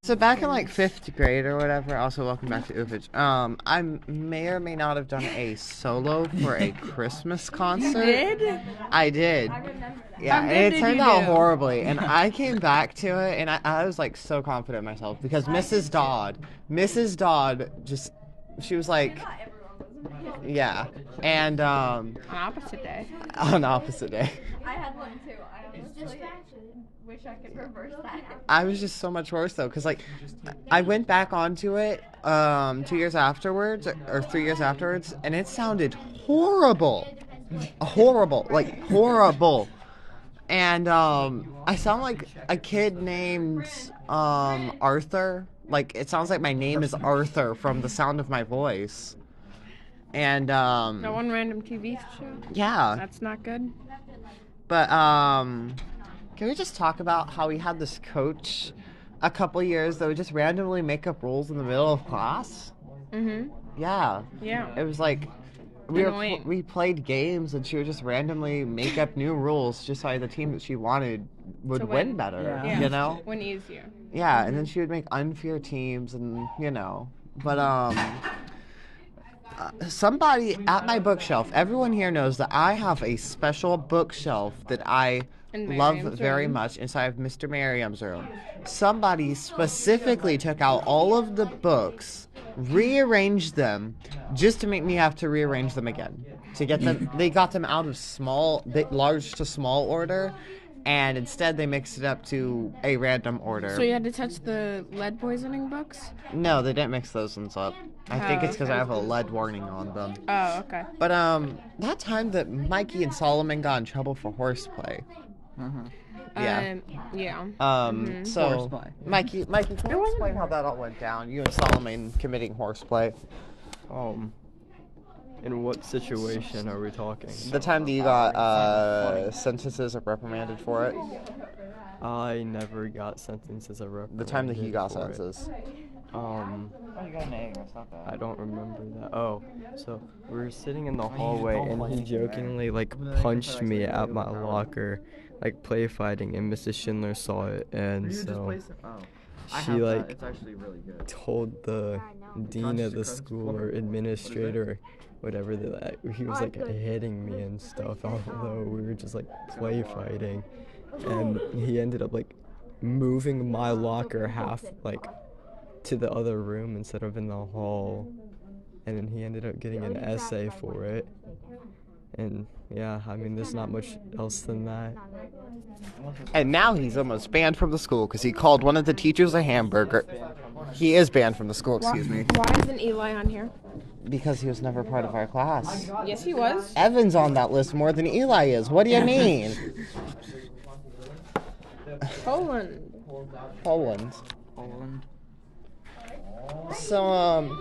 So back in like 5th grade or whatever, also welcome back to OOFAGE. I may or may not have done a solo for a Christmas concert. You did? I did. I remember that. Yeah, How and good it did turned you out do? horribly. And I came back to it, and I was like so confident in myself because Mrs. Dodd just, she was like, yeah, and On opposite day. on opposite day. I had one too. I honestly wish I could reverse that. I was just so much worse though, because like I went back onto it 2 years afterwards or 3 years afterwards, and it sounded horrible, like horrible. And I sound like a kid named Arthur. Like it sounds like my name is Arthur from the sound of my voice. And The one random TV show? yeah, That's not good. but can we just talk about how we had this coach a couple years that would just randomly make up rules in the middle of class? Mm-hmm. Yeah. Yeah. It was like Annoying. we played games and she would just randomly make up new rules just so the team that she wanted would To win win. better, Yeah. you know? Win easier. Yeah, and then she would make unfair teams and, you know. But somebody at my bookshelf, everyone here knows that I have a special bookshelf that I In love Miriam's very room. much inside of Mr. Merriam's room. Somebody specifically took out all of the books, rearranged them, just to make me have to rearrange them again. To get them, they got them out of large to small order, and instead they mixed it up to a random order. So you had to touch the lead poisoning books? No, they didn't mix those ones up. I think Oh, it's because I have a lead warning on them. Oh, okay. But that time that Mikey and Solomon got in trouble for horseplay. Yeah. Yeah. So Horseplay. Mikey, can you explain how that all went down? You and Solomon committing horseplay. In what situation are we talking? The time that you got sentences or reprimanded for it. I never got sentences of reprimanded. The time that he got for it. sentences. You got an A, that's not bad. I don't remember that. Oh, so we were sitting in the hallway and he jokingly like punched me at my locker, like play fighting, and Mrs. Schindler saw it, and so she like told the dean of the school or administrator, whatever, that he was like hitting me and stuff, although we were just like play fighting, and he ended up like moving my locker half like to the other room instead of in the hall, and then he ended up getting an essay for it. And yeah, I mean, there's not much else than that. And now he's almost banned from the school because he called one of the teachers a hamburger. He is banned from the school, excuse me. Why isn't Eli on here? Because he was never part of our class. Yes, he was. Evan's on that list more than Eli is. What do you mean? Poland. Poland. So,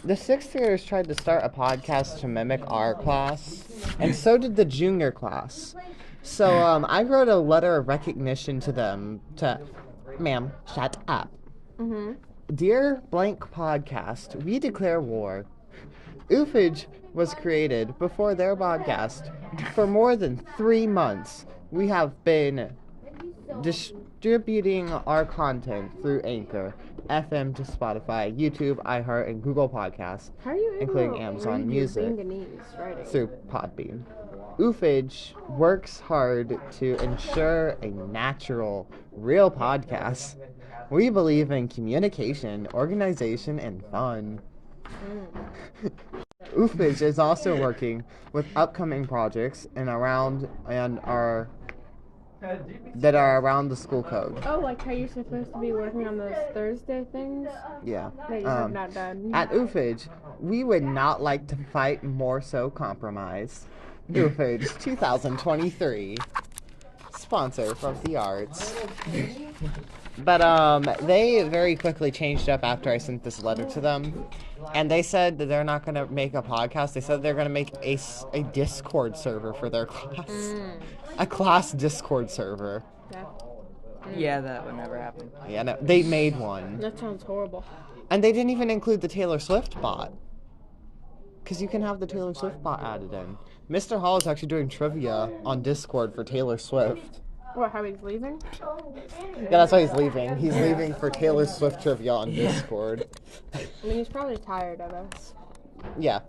the 6th graders tried to start a podcast to mimic our class, and so did the junior class. So, I wrote a letter of recognition to them ma'am, shut up. Mm-hmm. Dear blank podcast, we declare war. OOFAGE was created before their podcast. For more than 3 months, we have been distributing our content through Anchor, FM to Spotify, YouTube, iHeart, and Google Podcasts, How are you able including to Amazon read your Music, Bengalese writing? through Podbean. OOFAGE works hard to ensure a natural, real podcast. We believe in communication, organization, and fun. OOFAGE is also working with upcoming projects that are around the school code. Oh, like how you're supposed to be working on those Thursday things Yeah. that you have not done. At OOFAGE, we would not like to fight, more so compromise. OOFAGE 2023. Sponsor from the arts. But they very quickly changed up after I sent this letter to them. And they said that they're not going to make a podcast. They said they're going to make a Discord server for their class. A class Discord server. Yeah, that would never happen. Yeah, no, they made one. That sounds horrible. And they didn't even include the Taylor Swift bot. Because you can have the Taylor Swift bot added in. Mr. Hall is actually doing trivia on Discord for Taylor Swift. What, how he's leaving? Yeah, that's why he's leaving. He's leaving for Taylor Swift trivia on Discord. I mean, he's probably tired of us. Yeah.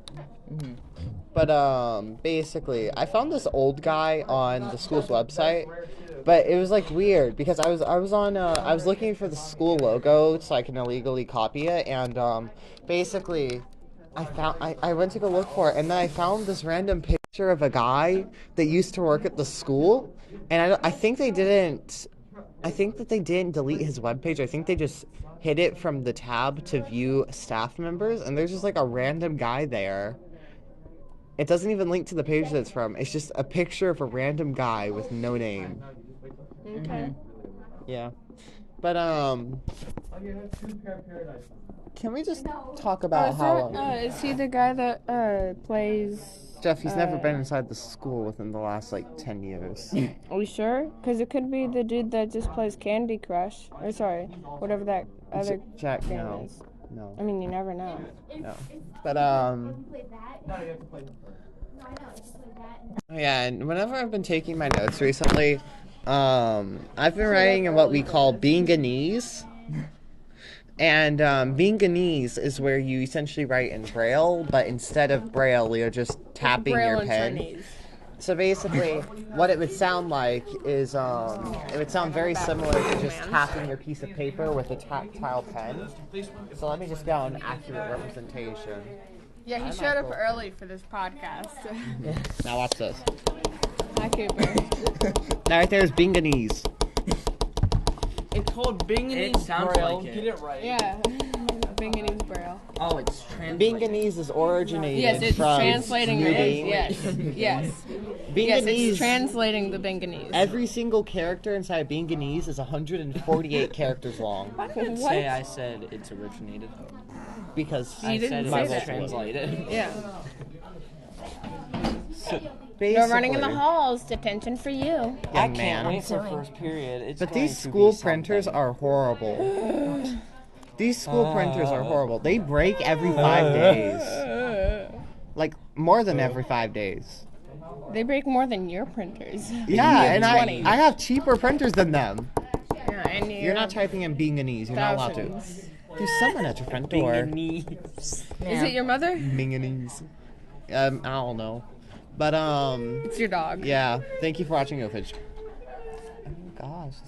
But basically, I found this old guy on the school's website, but it was like weird because I was looking for the school logo so I can illegally copy it, and basically, I went to go look for it, and then I found this random picture of a guy that used to work at the school, and I think that they didn't delete his webpage. I think they just hid it from the tab to view staff members, and there's just like a random guy there. It doesn't even link to the page that's from. It's just a picture of a random guy with no name. Okay. Yeah. But can we just talk about how is he the guy that plays... Jeff, he's never been inside the school within the last, 10 years. Are we sure? Because it could be the dude that just plays Candy Crush. Or sorry, whatever that other Jack, game no. is. No. I mean, you never know. No. But, yeah, and whenever I've been taking my notes recently, I've been writing in what we call Binganese. And Binganese is where you essentially write in Braille, but instead of Braille, you're just tapping your pen. Chinese. So basically, what it would sound like is, it would sound very similar to just tapping your piece of paper with a tactile pen. So let me just get an accurate representation. Yeah, he showed up early for this podcast. Now watch this. Hi, Cooper. Now right there is Binganese. It's called Binganese. It sounds Braille. like it. Get it right. Yeah. Binganese Braille. Oh, it's translated. Binganese is originated Yes, it's from translating New it. Bean. Yes. Yes. Binganese. Yes, it's translating the Binganese. Every single character inside Binganese is 148 characters long. I didn't say I said it's originated. Because You I didn't said say it's that. translated. Yeah. Basically, You're running in the halls. Detention for you. young I man. can't wait for first period. It's But going these to school be printers something. are horrible. These school printers are horrible. They break every 5 days. Like, more than every 5 days. They break more than your printers. Yeah, and I 20. have cheaper printers than them. Yeah, and You're not typing in Binganese. You're not allowed to. thousands. There's someone at your front door. Binganese. Is it your mother? Binganese. I don't know. But, It's your dog. yeah. Thank you for watching OOFAGE. Oh, gosh.